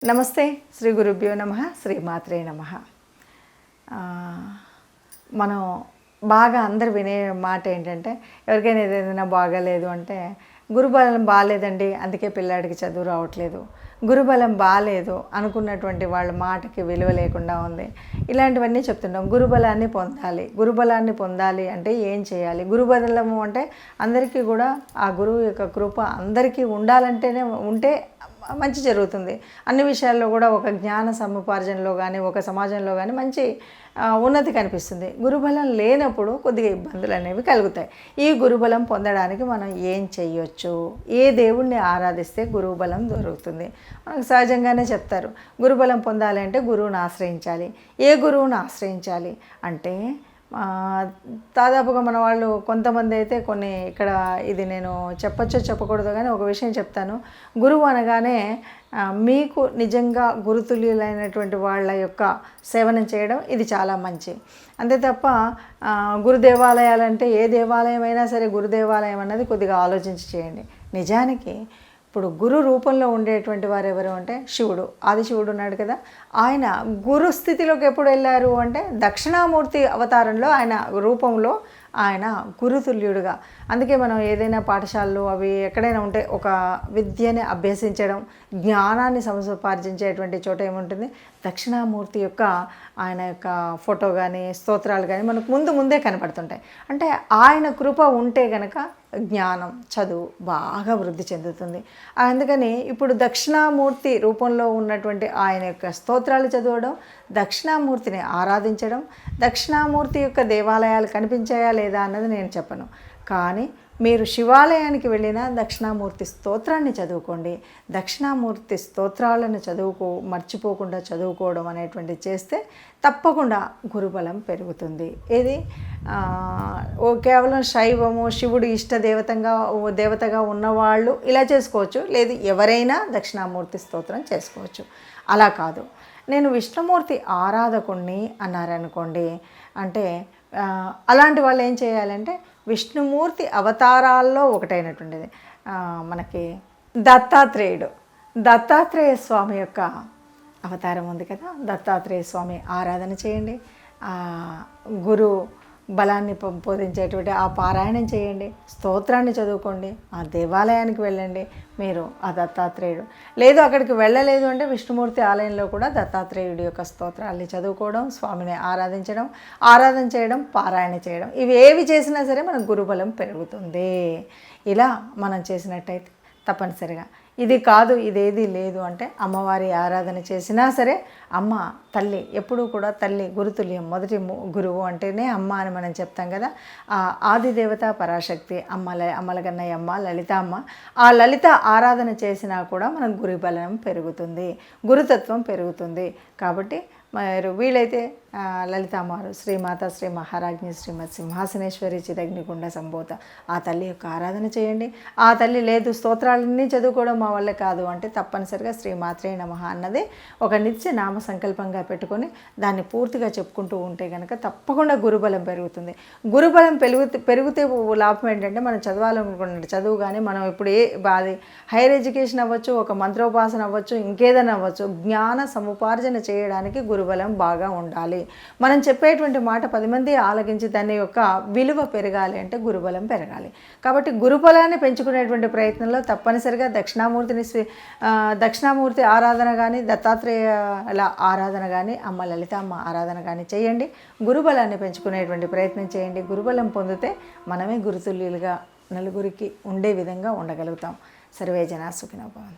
నమస్తే. శ్రీ గురుభ్యో నమః. శ్రీ మాత్రే నమః. మనం బాగా అందరు వినే మాట ఏంటంటే, ఎవరికైనా ఏదైనా బాగాలేదు అంటే, గురుబలం బాగాలేదండి అందుకే పిల్లాడికి చదువు రావట్లేదు, గురుబలం బాగాలేదు అనుకున్నటువంటి వాళ్ళ మాటకి విలువ లేకుండా ఉంది, ఇలాంటివన్నీ చెప్తుంటాం. గురుబలాన్ని పొందాలి అంటే ఏం చేయాలి? గురుబలము అంటే అందరికీ కూడా ఆ గురువు యొక్క కృప అందరికీ ఉండాలంటేనే ఉంటే మంచి జరుగుతుంది. అన్ని విషయాల్లో కూడా ఒక జ్ఞాన సముపార్జనలో కానీ ఒక సమాజంలో కానీ మంచి ఉన్నతి కనిపిస్తుంది. గురుబలం లేనప్పుడు కొద్దిగా ఇబ్బందులు అనేవి కలుగుతాయి. ఈ గురుబలం పొందడానికి మనం ఏం చెయ్యొచ్చు? ఏ దేవుణ్ణి ఆరాధిస్తే గురుబలం దొరుకుతుంది? మనకు సహజంగానే చెప్తారు, గురుబలం పొందాలి అంటే గురువుని ఆశ్రయించాలి. ఏ గురువుని ఆశ్రయించాలి అంటే దాదాపుగా మన వాళ్ళు కొంతమంది అయితే ఇక్కడ ఇది నేను చెప్పచ్చో చెప్పకూడదు కానీ ఒక విషయం చెప్తాను. గురువు అనగానే మీకు నిజంగా గురుతుల్యులైనటువంటి వాళ్ళ యొక్క సేవనం చేయడం ఇది చాలా మంచి. అంతే తప్ప గురు దేవాలయాలంటే ఏ దేవాలయం అయినా సరే గురుదేవాలయం అన్నది కొద్దిగా ఆలోచించి చేయండి. నిజానికి ఇప్పుడు గురు రూపంలో ఉండేటువంటి వారు ఎవరు అంటే శివుడు, ఆదిశివుడు ఉన్నాడు కదా, ఆయన గురు స్థితిలోకి ఎప్పుడు వెళ్ళారు అంటే దక్షిణామూర్తి అవతారంలో ఆయన రూపంలో ఆయన గురుతుల్యుడుగా. అందుకే మనం ఏదైనా పాఠశాలలు అవి ఎక్కడైనా ఉంటే ఒక విద్యని అభ్యసించడం, జ్ఞానాన్ని సముపార్జించేటువంటి చోట ఏముంటుంది, దక్షిణామూర్తి యొక్క ఆయన యొక్క ఫోటో కానీ స్తోత్రాలు కానీ మనకు ముందే కనపడుతుంటాయి. అంటే ఆయన కృప ఉంటే కనుక జ్ఞానం చదువు బాగా వృద్ధి చెందుతుంది. అందుకని ఇప్పుడు దక్షిణామూర్తి రూపంలో ఉన్నటువంటి ఆయన యొక్క స్తోత్రాలు చదవడం, దక్షిణామూర్తిని ఆరాధించడం, దక్షిణామూర్తి యొక్క దేవాలయాలు కనిపించాయా లేదా అన్నది నేను చెప్పను, కానీ మీరు శివాలయానికి వెళ్ళిన దక్షిణామూర్తి స్తోత్రాన్ని చదువుకోండి. దక్షిణామూర్తి స్తోత్రాలను మర్చిపోకుండా చదువుకోవడం అనేటువంటి చేస్తే తప్పకుండా గురుబలం పెరుగుతుంది. ఇది కేవలం శైవము శివుడు దేవతగా ఉన్నవాళ్ళు ఇలా చేసుకోవచ్చు, లేదు ఎవరైనా దక్షిణామూర్తి స్తోత్రం చేసుకోవచ్చు. అలా కాదు, నేను విష్ణుమూర్తి ఆరాధకుణ్ణి అన్నారనుకోండి, అంటే అలాంటి వాళ్ళు ఏం చేయాలంటే విష్ణుమూర్తి అవతారాల్లో ఒకటైనటువంటిది మనకి దత్తాత్రేయ స్వామి యొక్క అవతారం ఉంది కదా, దత్తాత్రేయ స్వామి ఆరాధన చేయండి. గురు బలాన్ని పొందించేటువంటి ఆ పారాయణం చేయండి, స్తోత్రాన్ని చదువుకోండి, ఆ దేవాలయానికి వెళ్ళండి. మీరు ఆ దత్తాత్రేయుడు లేదు అక్కడికి వెళ్ళలేదు అంటే విష్ణుమూర్తి ఆలయంలో కూడా దత్తాత్రేయుడి యొక్క స్తోత్రాల్ని చదువుకోవడం, స్వామిని ఆరాధన చేయడం, పారాయణ చేయడం, ఇవి ఏవి చేసినా సరే మనకు గురుబలం పెరుగుతుంది. ఇలా మనం చేసినట్టయితే తప్పనిసరిగా ఇది కాదు ఇదేది లేదు అంటే అమ్మవారి ఆరాధన చేసినా సరే, అమ్మ తల్లి ఎప్పుడూ కూడా తల్లి గురుతుల్యం, మొదటి గురువు అంటేనే అమ్మ అని మనం చెప్తాం కదా. ఆ ఆదిదేవత పరాశక్తి అమ్మలగన్నయ్యమ్మ, లలిత అమ్మ, ఆ లలిత ఆరాధన చేసినా కూడా మనకు గురుబలం పెరుగుతుంది, గురుతత్వం పెరుగుతుంది. కాబట్టి మీరు వీలైతే లలితామారు శ్రీమాత శ్రీ మహారాజ్ఞి శ్రీమత్ సింహాసనేశ్వరి చిదగ్నికుండ సంబోధ ఆ తల్లి యొక్క ఆరాధన చేయండి. ఆ తల్లి లేదు స్తోత్రాలన్నీ చదువుకోవడం మా వల్ల కాదు అంటే తప్పనిసరిగా శ్రీమాత్రే నమః అన్నది ఒక నిత్య నామ సంకల్పంగా పెట్టుకొని దాన్ని పూర్తిగా చెప్పుకుంటూ ఉంటే కనుక తప్పకుండా గురుబలం పెరుగుతుంది. గురుబలం పెరిగితే లాభం ఏంటంటే మనం చదవాలనుకున్న చదువు కానీ మనం ఇప్పుడు అది హైయర్ ఎడ్యుకేషన్ అవ్వచ్చు, ఒక మంత్రోపాసన అవ్వచ్చు, ఇంకేదైనా అవ్వచ్చు, జ్ఞాన సముపార్జన చేయడానికి గురుబలం బాగా ఉండాలి. మనం చెప్పేటువంటి మాట 10 మంది ఆలకించి దాని యొక్క విలువ పెరగాలి అంటే గురుబలం పెరగాలి. కాబట్టి గురుబలాన్ని పెంచుకునేటువంటి ప్రయత్నంలో తప్పనిసరిగా దక్షిణామూర్తి ఆరాధన కానీ, దత్తాత్రేయుల ఆరాధన కానీ, అమ్మ లలితమ్మ ఆరాధన కానీ చేయండి. గురుబలాన్ని పెంచుకునేటువంటి ప్రయత్నం చేయండి. గురుబలం పొందితే మనమే గురుతుల్యులుగా నలుగురికి ఉండే విధంగా ఉండగలుగుతాం. సర్వే జనా సుఖినో భవంతు.